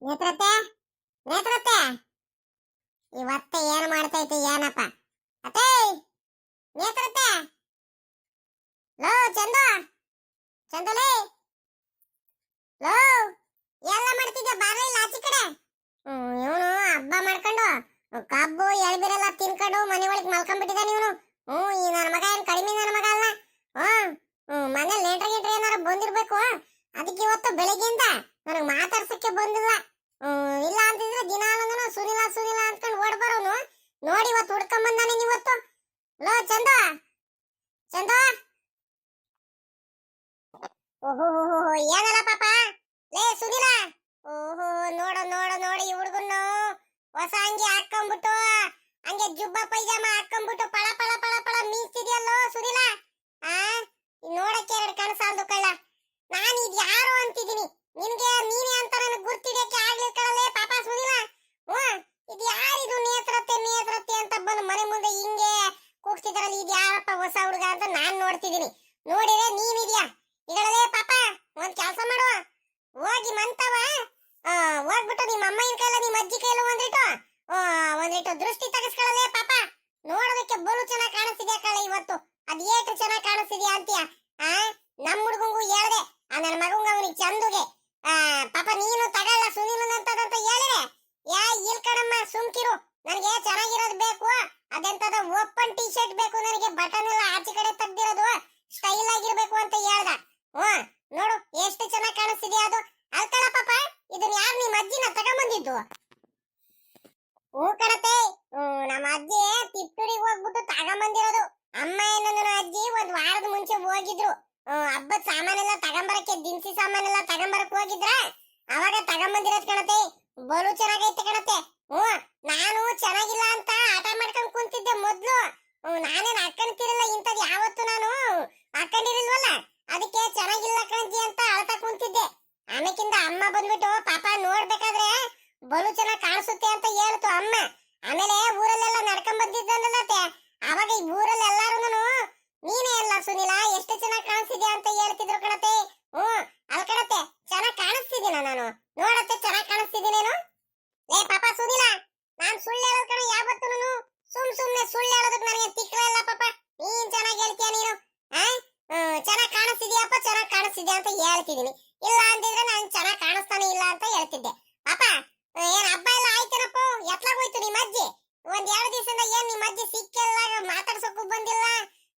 ನೇತ್ರತೆ ನೇತ್ರತೆ ಇವತ್ತ ಏನ್ ಮಾಡ್ತೈತಿ ಏನಪ್ಪ ಅತ್ತೆ ನೇತ್ರತೆ ಲೋ ಚಂದು ಚಂದಲೇ ಲೋ ಎಲ್ಲ ಮಾಡ್ತಿದ್ದೆ ಬಾರ ಇಲ್ಲ ಆಚೆ ಕಡೆ ಇವನು ಹಬ್ಬ ಮಾಡ್ಕೊಂಡು ಕಬ್ಬು ಎಳ್ಬಿರೆಲ್ಲ ತಿನ್ಕೊಂಡು ಮನೆ ಒಳಗೆ ಮಲ್ಕೊಂಡ್ಬಿಟ್ಟಿದ್ದಾನೆ ಇವನು ಈ ನನ್ನ ಮಗ ಏನ್ ಕಡಿಮೆ ನನ್ನ ಮಗ ಅಲ್ಲ ಮನೇಲಿ ಲೇಟ್ರ್ ಗೇಟ್ರ್ ಏನಾರ ಬಂದಿರ್ಬೇಕು ಅದಕ್ಕೆ ಇವತ್ತು ಬೆಳಿಗ್ಗೆಯಿಂದ ನನಗೆ ಮಾತಾಡ್ಸಕ್ಕೆ ಬಂದಿಲ್ಲ ಇಲ್ಲ ಅಂತಿದ್ರೆ ದಿನಾಲೂ ಸುನಿಲ ಸುನಿಲ ಅಂದ್ಕೊಂಡು ಓಡ್ಬರೋನು ನೋಡಿ ಇವತ್ತು ಹುಡ್ಕೊಂಡ್ ಬಂದಾನೆ ಇವತ್ತು ಲೋ ಚಂದ ಚಂದ ಓಹೋ ಏನಲ್ಲ ಪಾಪ ಲೇ ಸುನಿಲ ಓಹೋ ನೋಡು ನೋಡು ನೋಡಿ ಈ ಹುಡುಗನ್ನು ಹೊಸ ಅಂಗಿ ಹಾಕೊಂಡ್ಬಿಟ್ಟು ಹಂಗೆ ಜುಬ್ಬ ಪೈಜಾಮ ಹಾಕೊಂಡ್ಬಿಟ್ಟು ಪಳ ಪಳ ಪಳ ಪಳ ಮೀಸ್ತಿದ್ಯಲ್ಲೋ ಸುನಿಲ ಆ ನೋಡಕ್ಕೆ ಎರಡು ಕಣಸಾಲ್ದು ಕಳ್ಳ ನಾನು ಇದು ಯಾರು ಅಂತಿದ್ದೀನಿ ನಿನ್ಗೆ ನೀನೇ ಅಂತ ನನಗೆ ಗುರ್ತಿಡಕ್ಕೆ ಆಗ್ಲಿಲ್ಲ ಕಣಲೇ ಪಾಪ ಸುನಿಲ ಇದು ಯಾರಿದು ನೇತ್ರತೆ ನೇತ್ರತೆ ಅಂತ ಬಂದು ಮನೆ ಮುಂದೆ ಹಿಂಗೆ ಕೂಗ್ತಿದ್ರಲ್ಲ ಇದು ಯಾರಪ್ಪ ಹೊಸ ಹುಡುಗ ಅಂತ ನಾನ್ ನೋಡ್ತಿದ್ದೀನಿ ನೋಡಿದ್ರೆ ನೀನಿದ್ಯಾ ಈಗಳೇ ಪಾಪ ಒಂದ್ ಕೆಲಸ ಮಾಡುವ ಹೋಗಿ ಮಂತವ ಹೋಗ್ಬಿಟ್ಟು ನಿಮ್ಮ ಅಮ್ಮನ ಕೈಲ ನಿಮ್ಮ ಅಜ್ಜಿ ಕೈಲ ಒಂದಿಟ್ಟು ದೃಷ್ಟಿ ತೆಗೆಸ್ಕೊಳ್ಳಲೇ ಪಾಪ ನೋಡೋದಕ್ಕೆ ಬಲು ಚೆನ್ನಾಗಿ ಕಾಣಿಸ್ತಿದ್ಯಾ ಕಳ ಇವತ್ತು ಅದ್ ಏಟು ಚೆನ್ನಾಗಿ ಕಾಣಿಸ್ತಿದ್ಯಾ ಅಂತೀಯ ನಮ್ಮ ಹುಡುಗಂಗೂ ಹೇಳ್ದೆ ನನ್ನ ಮಗಂಗ ಅವನಿಗೆ ಚಂದುಗೆ ಪಾಪ ನೀನು ತಗೊಳ್ಳ ಸುನಿಲ್ ಅಂತದಂತ ಹೇಳಿದ್ರೆ ಇಲ್ಕಡಮ್ಮ ಸುಮ್ಕಿರು ನನಗೆ ಚೆನ್ನಾಗಿರೋದು ಬೇಕು ಅದೆಂತದ ಓಪನ್ ಟಿ ಶರ್ಟ್ ಬೇಕು ನನಗೆ ಬಟನ್ ಎಲ್ಲ ಆಚೆ ಕಡೆ ತೆಗ್ದಿರೋದು ಸ್ಟೈಲ್ ಆಗಿರ್ಬೇಕು ಅಂತ ಹೇಳ್ದ ನೋಡು ಎಷ್ಟು ಚೆನ್ನಾಗಿ ಕಾಣಿಸ್ತಿದ್ಯಾ ಅದು ಅಲ್ಕಳ ಪಾಪ ಇದನ್ನ ಯಾರು ನಿಮ್ಮ ಅಜ್ಜಿನ ತಗೊಂಬಂದಿದ್ದು ಕಣತೆ ನಮ್ಮ ಅಜ್ಜಿ ತಿಪ್ಟೂರಿಗೆ ಹೋಗ್ಬಿಟ್ಟು ತಗೊಂಬಂದಿರೋದು ಅಮ್ಮ ಏನಂದ್ರ ಅಜ್ಜಿ ಒಂದ್ ವಾರದ ಮುಂಚೆ ಹೋಗಿದ್ರು ಹಬ್ಬದ ಸಾಮಾನೆಲ್ಲ ತಗೊಂಬರಕ್ಕೆ ದಿನಸಿ ಸಾಮಾನೆಲ್ಲ ತಗೊಂಬರಕ್ ಹೋಗಿದ್ರ ಅವಾಗ ತಗೊಂಬಂದಿರೋದ್ ಕಣತೆ ಬಲು ಚೆನ್ನಾಗೈತೆ ಕಣತೆ ನಾನು ಚೆನ್ನಾಗಿಲ್ಲ ಅಂತ ಆಟ ಮಾಡ್ಕೊಂಡ್ ಕುಂತಿದ್ದೆ ಮೊದ್ಲು ನಾನೇನ್ ಹಾಕೊಂತಿರಲಿಲ್ಲ ಇಂಥದ್ ಯಾವತ್ತು ನಾನು ಹಾಕೊಂಡಿರಲ್ವಲ್ಲ ಅದಕ್ಕೆ ಚೆನ್ನಾಗಿಲ್ಲ ಕಣಜಿ ಅಂತ ಅಳ್ತಾ ಕುಂತಿದ್ದೆ ಆಮೇಕಿಂದ ಅಮ್ಮ ಬಂದ್ಬಿಟ್ಟು ಪಾಪ ನೋಡ್ಬೇಕಾದ್ರೆ ಬಲು ಚೆನ್ನಾಗಿ ಕಾಣಿಸುತ್ತೆ ಅಂತ ಹೇಳ್ತು ಅಮ್ಮ ಆಮೇಲೆ ಊರಲ್ಲೆಲ್ಲ ನಡ್ಕೊಂಡ್ ಬಂದಿದ್ದಲ್ಲತೆ ಅವಾಗ ಈ ಊರಲ್ಲಿ ಎಲ್ಲಾರು ನೀನೇ ಎಲ್ಲ ಸುನಿಲ ಎಷ್ಟು ಚೆನ್ನಾಗಿ ಕಾಣಿಸ್ತಿದ್ಯಾ ಅಂತ ಹೇಳ್ತಿದ್ರು ಕಣತೆ ಅಲ್ ಕಣತೆ ಚೆನ್ನಾಗಿ ಕಾಣಿಸ್ತಿದ್ದೀನ ನಾನು ನೋಡತ್ತೆ ಚೆನ್ನಾಗಿ ಕಾಣಿಸ್ತಿದ್ದೀನೇನು ಏ ಪಾಪ ಸುನಿಲ ನಾನ್ ಸುಳ್ಳು ಹೇಳೋದ್ ಕಣ ಯಾವತ್ತೂ ಸುಮ್ನೆ ಸುಳ್ಳು ಹೇಳೋದಕ್ಕೆ ನನಗೆ ತಿಕ್ರ ಇಲ್ಲ ಪಾಪ ನೀನ್ ಚೆನ್ನಾಗಿ ಹೇಳ್ತೀಯ ನೀನು ಚೆನ್ನಾಗಿ ಕಾಣಿಸ್ತಿದ್ಯಪ್ಪ ಚೆನ್ನಾಗಿ ಕಾಣಿಸ್ತಿದ್ಯಾ ಅಂತ ಹೇಳ್ತಿದ್ದೀನಿ ಇಲ್ಲ ಅಂತಿದ್ರೆ ನಾನು ಚೆನ್ನಾಗಿ ಕಾಣಿಸ್ತಾನೆ ಇಲ್ಲ ಅಂತ ಹೇಳ್ತಿದ್ದೆ ಪಾಪ ಏನ್ ಹಬ್ಬ ಎಲ್ಲ ಆಯ್ತೇನಪ್ಪ ಎತ್ಲಾಗೋಯ್ತು ನಿಮ್ಮ ಅಜ್ಜಿ ಒಂದ್ 2 ದಿವಸದಿಂದ ಏನ್ ನಿಮ್ಮ ಅಜ್ಜಿ ಸಿಕ್ಕೆಲ್ಲ ಮಾತಾಡ್ಸಕ್ಕೂ ಬಂದಿಲ್ಲ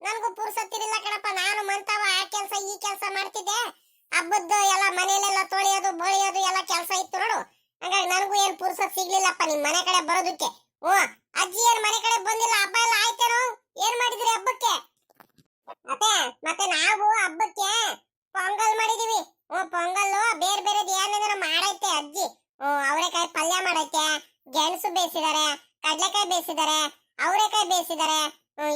ನನಗೂ ಪುರ್ಸತ್ತಿರಿಲ್ಲ ಕಣಪ್ಪ ನಾನು ಮಂತವ ಆ ಕೆಲಸ ಈ ಕೆಲಸ ಮಾಡ್ತಿದ್ದೆ ಹಬ್ಬದ್ದು ಎಲ್ಲ ಮನೆಯಲ್ಲೆಲ್ಲ ತೊಳೆಯೋದು ಬಳಿಯೋದು ಎಲ್ಲ ಕೆಲಸ ಇತ್ತು ನೋಡು ಹಂಗಾಗಿ ನನಗೂ ಏನ್ ಪುರ್ಸತ್ ಸಿಗ್ಲಿಲ್ಲಪ್ಪ ನಿಮ್ ಮನೆ ಕಡೆ ಬರೋದಕ್ಕೆ ಅಜ್ಜಿ ಏನ್ ಮನೆ ಕಡೆ ಬಂದಿಲ್ಲ ಹಬ್ಬ ಎಲ್ಲ ಆಯ್ತೇನೋ ಏನ್ ಮಾಡಿದ್ರಿ ಹಬ್ಬಕ್ಕೆ ಮತ್ತೆ ನಾವು ಹಬ್ಬಕ್ಕೆ ಪೊಂಗಲ್ ಮಾಡಿದೀವಿ ಪೊಂಗಲ್ ಬೇರೆ ಬೇರೆದ್ ಏನಾದ್ರು ಮಾಡೈತೆ ಅಜ್ಜಿ ಅವರೆಕಾಯಿ ಪಲ್ಯ ಮಾಡೈತೆ ಗೆಣಸು ಬೇಯಿಸಿದಾರೆ ಕಡ್ಲೆಕಾಯಿ ಬೇಯಿಸಿದಾರೆ ಅವರೆಕಾಯಿ ಬೇಯಿಸಿದಾರೆ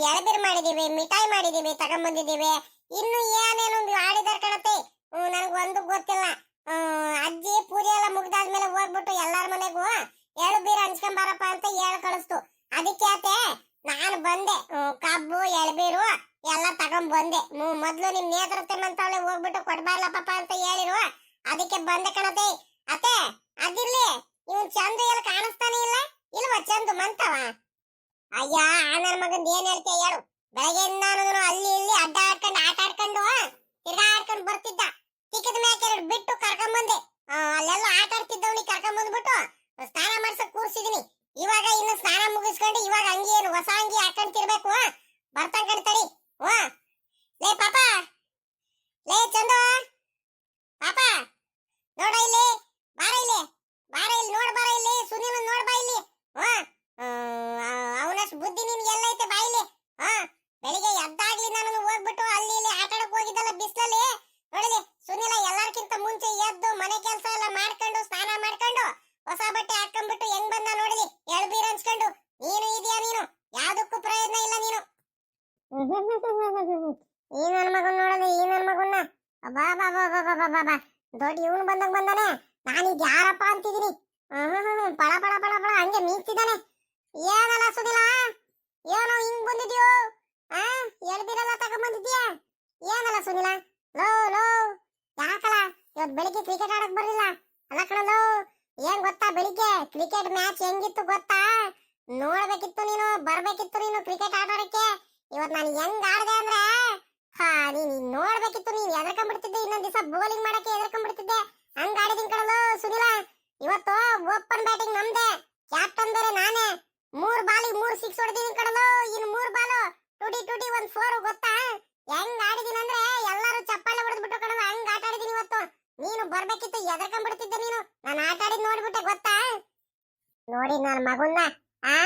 ಎಳಬೀರ್ ಮಾಡಿದೀವಿ ಮಿಠಾಯಿ ಮಾಡಿದೀವಿ ತಗೊಂಡ್ಬಂದಿದೀವಿ ಇನ್ನು ಏನೇನು ಆಡಿದಾರ ಕಣತೆ ನನಗೆ ಒಂದು ಗೊತ್ತಿಲ್ಲ ಅಜ್ಜಿ ಪೂಜೆ ಎಲ್ಲ ಮುಗ್ದಾದ್ಮೇಲೆ ಹೋಗ್ಬಿಟ್ಟು ಎಲ್ಲಾರ ಮನೆಗೂ ಎಳಬೀರ್ ಹಂಚ್ಕೊಂಡ್ ಬಾರಪ್ಪ ಅಂತ ಹೇಳಿ ಕಳಿಸ್ತು ಅದಕ್ಕೆ ಆತೆ ನಾನು ಬಂದೆ ಕಬ್ಬು ಎಳಬೀರು ಎಲ್ಲ ತಗೊಂಡ್ ಬಂದೆ ಮೊದ್ಲು ನಿಮ್ ನೇತ್ರತೆ ಮಂತವಳೆ ಹೋಗ್ಬಿಟ್ಟು ಕೊಡ್ಬಾರ್ಲ ಪಾಪ ಅಂತ ಹೇಳಿರುವ ಅದಕ್ಕೆ ಬಂದೆ ಕಣತೆ ಅತ್ತೆ ಅದಿರ್ಲಿ ಇವನ್ ಚಂದು ಎಲ್ಲ ಕಾಣಿಸ್ತಾನೆ ಇಲ್ಲ ಇಲ್ವಾ ಚಂದು ಮಂತವ ಅಯ್ಯ ನನ್ನ ಮಗನ್ ಏನ್ ಹೇಳ್ತೀಯ ಹೇಳು ಬೆಳಗ್ಗೆಯಿಂದ ನಾನು ಅಲ್ಲಿ ಇಲ್ಲಿ ಅಡ್ಡ ಆಡ್ಕೊಂಡು ಆಟ ಆಡ್ಕೊಂಡು ತಿರ್ಗಾ ಆಡ್ಕೊಂಡು ಬರ್ತಿದ್ದ ತಿಕ್ಕದ ಮ್ಯಾಕೆ 2 ಬಿಟ್ಟು ಕರ್ಕೊಂಡ್ ಬಂದೆ ಅಲ್ಲೆಲ್ಲ ಆಟ ಆಡ್ತಿದ್ದವನಿಗೆ ಕರ್ಕೊಂಡ್ ಬಂದ್ಬಿಟ್ಟು ಸ್ನಾನ ಮಾಡ್ಸಕ್ ಕೂರ್ಸಿದೀನಿ ಇವಾಗ ಇನ್ನು ಸ್ನಾನ ಮುಗಿಸ್ಕೊಂಡು ಇವಾಗ ಅಂಗಿ ಏನು ಹೊಸ ಅಂಗಿ ಹಾಕೊಂಡ್ತಿರ್ಬೇಕು ಬರ್ತಾನ್ ಕಣ್ತಡಿ ಲೇ ಪಾಪ ಲೇ ಚಂದು ಪಾಪ ನೋಡ ಇಲ್ಲಿ ಬಾರ ಇಲ್ಲಿ ನೋಡ್ ಬಾರ ಇಲ್ಲಿ ಸುನಿಲ್ ನೋಡ್ ಬಾ ಇಲ್ಲಿ ಅವನಷ್ಟು ಬುದ್ಧಿ ನಿನ್ಗೆ ಎಲ್ಲ ಐತೆ ಬಾ ಇಲ್ಲಿ ಬೆಳಿಗ್ಗೆ ಎದ್ದಾಗ್ಲಿ ನಾನು ಹೋಗ್ಬಿಟ್ಟು ಅಲ್ಲಿ ಇಲ್ಲಿ ಆಟ ಆಡಕ್ ಹೋಗಿದ್ದಲ್ಲ ಬಿಸ್ಲಲ್ಲಿ ನೋಡಿಲಿ ಸುನಿಲ ಎಲ್ಲಾರ್ಕಿಂತ ಮುಂಚೆ ಎದ್ದು ಮನೆ ಕೆಲಸ ಎಲ್ಲ ಮಾಡ್ಕೊಂಡು ಸ್ನಾನ ಮಾಡ್ಕೊಂಡು ಹೊಸ ಬಟ್ಟೆ ಹಾಕೊಂಡ್ಬಿಟ್ಟು ಹೆಂಗ್ ಬಂದ ನೋಡಿಲಿ ಎಳ್ಬೀರ್ ಹಂಚ್ಕೊಂಡು ನೀನು ಇದೆಯಾ ನೀನು ಯಾವ್ದಕ್ಕೂ ಪ್ರಯೋಜನ ಇಲ್ಲ ನೀನು ಈ ನನ್ನ ಮಗನ್ ನೋಡಲಿ ಈ ನನ್ನ ಮಗನ್ನ ಬಾ ಬಾ ಬಾ ಬಾ ಬಾ ಬಾ ಬಾ ದೊಡ್ಡ ಇವನು ಬಂದಂಗ್ ಬಂದಾನೆ ನಾನೀಗ ಯಾರಪ್ಪ ಅಂತಿದ್ದೀನಿ ಪಳ ಪಳ ಪಳ ಪಳ ಹಂಗೆ ಮೀಗ್ತಿದ್ದಾನೆ ಏನಲ್ಲ ಸುನಿಲ ಏನೋ ಹಿಂಗ್ ಬಂದಿದ್ಯೋ ಎಳ್ಬೀರೆಲ್ಲ ತಗೊಂಡ್ಬಂದಿದ್ಯಾ ಏನಲ್ಲ ಸುನಿಲ ಲೋ ಲೋ ಯಾಕಲ್ಲ ಇವತ್ ಬೆಳಿಗ್ಗೆ ಕ್ರಿಕೆಟ್ ಆಡಕ್ ಬರ್ಲಿಲ್ಲ ಅಲ್ಲ ಕಣಲೋ ಏನ್ ಗೊತ್ತಾ ಬೆಳಿಗ್ಗೆ ಕ್ರಿಕೆಟ್ ಮ್ಯಾಚ್ ಹೆಂಗಿತ್ತು ಗೊತ್ತಾ? ನೋಡ್ಬೇಕಿತ್ತು ನೀನು, ಬರ್ಬೇಕಿತ್ತು ನೀನು ಕ್ರಿಕೆಟ್ ಆಡೋದಕ್ಕೆ. ಇವತ್ ನಾನು ಹೆಂಗ್ ಆಡ್ದೆ ಅಂದ್ರೆ ಹಾ ನೀನ್ ನೋಡ್ಬೇಕಿತ್ತು. ನೀನ್ ಎದ್ರಕೊಂಡ್ಬಿಡ್ತಿದ್ದೆ, ಇನ್ನೊಂದ್ ದಿವಸ ಬೌಲಿಂಗ್ ಮಾಡಕ್ಕೆ ಎದ್ರಕೊಂಡ್ಬಿಡ್ತಿದ್ದೆ. ಹಂಗ್ ಆಡಿದೀನಿ ಕಣಲು ಸುನಿಲ. ಇವತ್ತು ಓಪನ್ ಬ್ಯಾಟಿಂಗ್ ನಮ್ದೆ, ಕ್ಯಾಪ್ಟನ್ ಬೇರೆ ನಾನೇ. 3 ಬಾಲಿಗೆ 3 ಸಿಕ್ಸ್ ಹೊಡೆದಿದ್ದೀನಿ ಕಣಲು. ಇನ್ನು 3 ಬಾಲು ಟುಟಿ ಟುಟಿ 1 4 ಗೊತ್ತಾ? ಹೆಂಗ್ ಆಡಿದೀನಿ ಅಂದ್ರೆ ಎಲ್ಲರೂ ಚಪ್ಪಾಳೆ ಹೊಡೆದ್ಬಿಟ್ಟು ಕಣಲು. ಹಂಗ್ ಆಟ ಆಡಿದೀನಿ ಇವತ್ತು. ನೀನು ಬರ್ಬೇಕಿತ್ತು, ಎದ್ರಕೊಂಡ್ಬಿಡ್ತಿದ್ದೆ ನೀನು. ನಾನು ಆಟ ಆಡಿದ್ ನೋಡ್ಬಿಟ್ಟೆ ಗೊತ್ತಾ? ನೋಡಿ ನನ್ನ ಮಗುನ್ನ. ಆ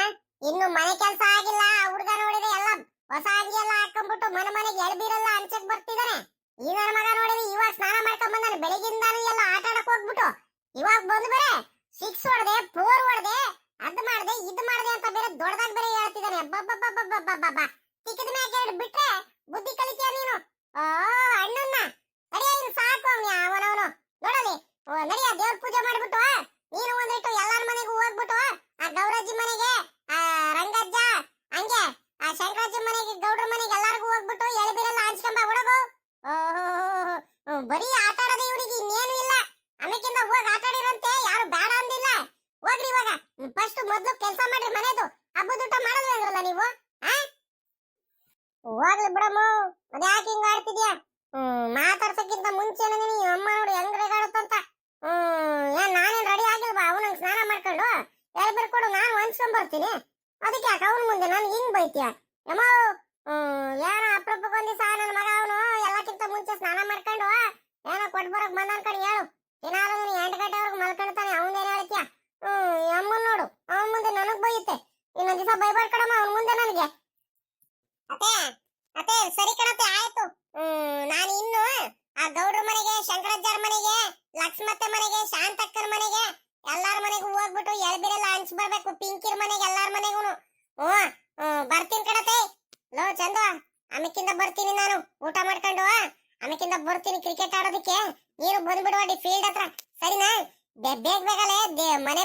ಇನ್ನು ಮನೆ ಕೆಲಸ ಆಗಿಲ್ಲ. ಹುಡುಗ ನೋಡಿದ್ರೆ ಎಲ್ಲ ಹೊಸ ಅಂಗಿ ಎಲ್ಲ ಹಾಕೊಂಡ್ಬಿಟ್ಟು ಮನೆಗೆ ಎಳ್ಬೀರೆಲ್ಲ ಹಂಚಕ್ ಬರ್ತಿದಾನೆ. ಈ ನನ್ನ ಮಗ ನೋಡಿದ್ರೆ ಇವಾಗ ಸ್ನಾನ ಮಾಡ್ಕೊಂಡ್ ಬಂದಾನೆ. ಬೆಳಗಿಂದಾನು ಎಲ್ಲ ಆಟ ಆಡಕ್ ಹೋಗ್ಬಿಟ್ಟು ಇವಾಗ ಬಂದು ಬೇರೆ 6 ಹೊಡೆದೆ, 4 ಹೊಡೆದೆ, ಅದ್ ಮಾಡ್ದೆ, ಇದ್ ಮಾಡ್ದೆ ಅಂತ ಬೇರೆ ದೊಡ್ಡದಾಗಿ ಬೇರೆ ಹೇಳ್ತಿದ್ದಾನೆ. ಬಬ್ಬಬ್ಬಬ್ಬಬ್ಬಬ್ಬ. ತಿಕ್ಕದ ಮ್ಯಾಕೆ ಬಿಟ್ರೆ ಬುದ್ಧಿ ಕಲಿತೀಯ ನೀನು. ಓ ಅಣ್ಣನ್ನ ನಡಿಯ, ಇನ್ನು ಸಾಕು ಅವನವನು. ನೋಡಲಿ ನಡಿಯ, ದೇವ್ರ ಪೂಜೆ ಮಾಡ್ಬಿಟ್ಟು ನೀನು ಒಂದಿಟ್ಟು ಎಲ್ಲಾರ ಮನೆಗೂ ಹೋಗ್ಬಿಟ್ಟು ಆ ಗೌರಜ್ಜಿ ಮನೆಗೆ, ಆ ರಂಗಜ್ಜ, ಹಂಗೆ ಆ ಶಂಕರಾಜ್ಜಿ ಮನೆಗೆ, ಗೌಡ್ರ ಮನೆಗೆ ಎಲ್ಲಾರ್ಗೂ ಹೋಗ್ಬಿಟ್ಟು ಎಳಬೀರೆಲ್ಲ ಹಂಚ್ಕೊಂಬ ಹುಡುಗು. ಓಹೋ ಬರೀ ಆಟ ಆಡೋದು ಇವನಿಗೆ, ಇನ್ನೇನು ಇಲ್ಲ. ಆಮೇಕಿಂದ ಹೋಗಿ ಆಟ ಆಡಿರಂತೆ, ಯಾರು ಬೇಡ ಅಂದಿಲ್ಲ. ಹೋಗ್ರಿ ಇವಾಗ ಫಸ್ಟ್ ಮೊದ್ಲು ಕೆಲಸ ಮಾಡ್ರಿ ಮನೆದು. ಹಬ್ಬದ ಊಟ ಮಾಡಲ್ವೇ ಅಂದ್ರಲ್ಲ ನೀವು? ಹೋಗ್ಲಿ ಬಿಡಮ್ಮ, ಅದ್ಯಾಕೆ ಹಿಂಗ ಆಡ್ತಿದ್ಯಾ? ಮಾತಾಡ್ಸಕ್ಕಿಂತ ಮುಂಚೆನೆ ನೀನು ಅಮ್ಮ ನೋಡಿ ಹೆಂಗ್ ರೇಗಾಡುತ್ತಂತ. ಏನ್ ನಾನೇನ್ ರೆಡಿ ಆಗಿಲ್ವಾ? ಅವನಂಗ್ ಸ್ನಾನ ಮಾಡ್ಕೊಂಡು ಎಳ್ಬಿರ್ ಕೊಡು, ನಾನು ಹೊಂಚ್ಕೊಂಡ್ ಬರ್ತೀನಿ. ಅದಕ್ಕೆ ಯಾಕೆ ಅವನ ಮುಂದೆ ನನ್ಗೆ ಹಿಂಗ್ ಬೈತೀಯ? ಯಮ್ಮ ಏನೋ ಅಪ್ರೂಪಕ್ಕೊಂದಿವಸ ನನ್ನ ಮಗ ಅವನು ಎಲ್ಲಕ್ಕಿಂತ ಮುಂಚೆ ಸ್ನಾನ ಮಾಡ್ಕೊಂಡು ಏನೋ ಕೊಟ್ಟು ಬರಕ್ ಬಂದ ಅನ್ಕೊಂಡು ಹೇಳು. ದಿನಾಲು 8 ಗಂಟೆವರೆಗೂ ಮಲ್ಕೊಳ್ತಾನೆ. ಅವನೇನ್ ಹೇಳ್ತೀಯ? ಅಮ್ಮನ್ ನೋಡು, ಅವನ ಮುಂದೆ ನನಗ್ ಬೈಯುತ್ತೆ. ಇನ್ನೊಂದ್ ದಿವಸ ಬೈಬಾರ್ದು ಕಣಮ್ಮ ಅವನ ಮುಂದೆ ನನಗೆ. ಅತ್ತೆ ಅತ್ತೆ ಸರಿ ಕಣತ್ತೆ, ಆಯ್ತು. ನಾನು ಇನ್ನು ಆ ಗೌಡ್ರ ಮನೆಗೆ, ಶಂಕರಾಚಾರ್ಯ ಮನೆಗೆ, ಲಕ್ಷ್ಮತ್ತೆ ಮನೆಗೆ, ಶಾಂತಕ್ಕನ ಮನೆಗೆ, ಎಲ್ಲಾರ ಮನೆಗೂ ಹೋಗ್ಬಿಟ್ಟು ಎಳ್ಬಿರೆಲ್ಲ ಹಂಚ್ ಬರ್ಬೇಕು. ಪಿಂಕಿರ್ ಮನೆಗೆ, ಎಲ್ಲಾರ ಮನೆಗೂ ಬರ್ತೀನಿ ಕಣತೆ. ಲೋ ಚಂದು, ಆಮೇಕಿಂದ ಬರ್ತೀನಿ ನಾನು ಊಟ ಮಾಡ್ಕೊಂಡು. ಆಮೇಕಿಂದ ಬರ್ತೀನಿ ಕ್ರಿಕೆಟ್ ಆಡೋದಕ್ಕೆ. ನೀನು ಬಂದ್ಬಿಡುವ ಫೀಲ್ಡ್ ಹತ್ರ, ಸರಿನಾ? ಬೇಗ ಬೇಗಲೇ ಮನೆ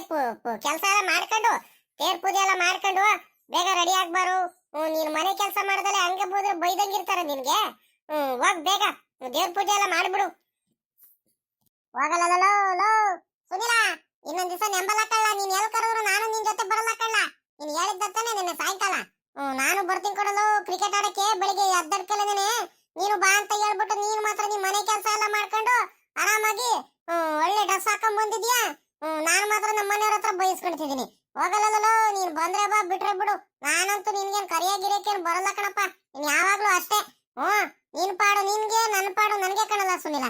ಕೆಲಸ ಎಲ್ಲ ಮಾಡ್ಕೊಂಡು, ತೇರ್ ಪೂಜೆ ಎಲ್ಲ ಮಾಡ್ಕೊಂಡು ಬೇಗ ರೆಡಿ ಆಗ್ಬಾರು. ನೀನ್ ಮನೆ ಕೆಲಸ ಮಾಡ್ದಲೆ ಹಂಗೆ ಹೋದ್ರೆ ಬೈದಂಗಿರ್ತಾರ ನಿನ್ಗೆ. ಹೋಗ್ ಬೇಗ ದೇವ್ರ ಪೂಜೆ ಎಲ್ಲ ಮಾಡ್ಬಿಡು. ಹೋಗಲ್ಲ ಲೋ ಸುನಿಲ, ಇನ್ನೊಂದ್ ದಿವಸ ನೆಂಬಲಕ್ಕಲ್ಲ. ನೀನ್ ಎಲ್ ಕರೆದ್ರು ನಾನು ನಿನ್ ಜೊತೆ ಬರಲಕ್ಕಲ್ಲ. ನೀನ್ ಹೇಳಿದ್ದಾನೆ ನಿನ್ನೆ ಸಾಯಂಕಾಲ. ನಾನು ಬರ್ತೀನಿ ಕೊಡಲು ಕ್ರಿಕೆಟ್ ಆಡಕ್ಕೆ. ಬೆಳಿಗ್ಗೆ ಎದ್ದಡ್ಕಲೇನೆ ನೀನು ಬಾ ಅಂತ ಹೇಳ್ಬಿಟ್ಟು ನೀನ್ ಮಾತ್ರ ನಿಮ್ ಮನೆ ಕೆಲಸ ಎಲ್ಲ ಮಾಡ್ಕೊಂಡು ಆರಾಮಾಗಿ ಒಳ್ಳೆ ಡ್ರೆಸ್ ಹಾಕೊಂಡ್ ಬಂದಿದ್ಯಾ. ನಾನು ಮಾತ್ರ ನಮ್ಮ ಮನೆಯವ್ರ ಹತ್ರ ಬಯಸ್ಕೊಂತಿದ್ದೀನಿ. ಹೋಗಲ್ಲ, ನೀನ್ ಬಂದ್ರೆ ಬಾ, ಬಿಟ್ರೆ ಬಿಡು. ನಾನಂತೂ ನಿನ್ಗೇನ್ ಕರಿಯಾಗಿರಕ್ಕೇನ್ ಬರಲ್ಲ ಕಣಪ್ಪ. ನೀನ್ ಯಾವಾಗ್ಲೂ ಅಷ್ಟೇ. ನೀನ್ ಪಾಡು ನಿನ್ಗೆ, ನನ್ ಪಾಡು ನನ್ಗೆ ಕಣಲ್ಲ ಸುನಿಲ.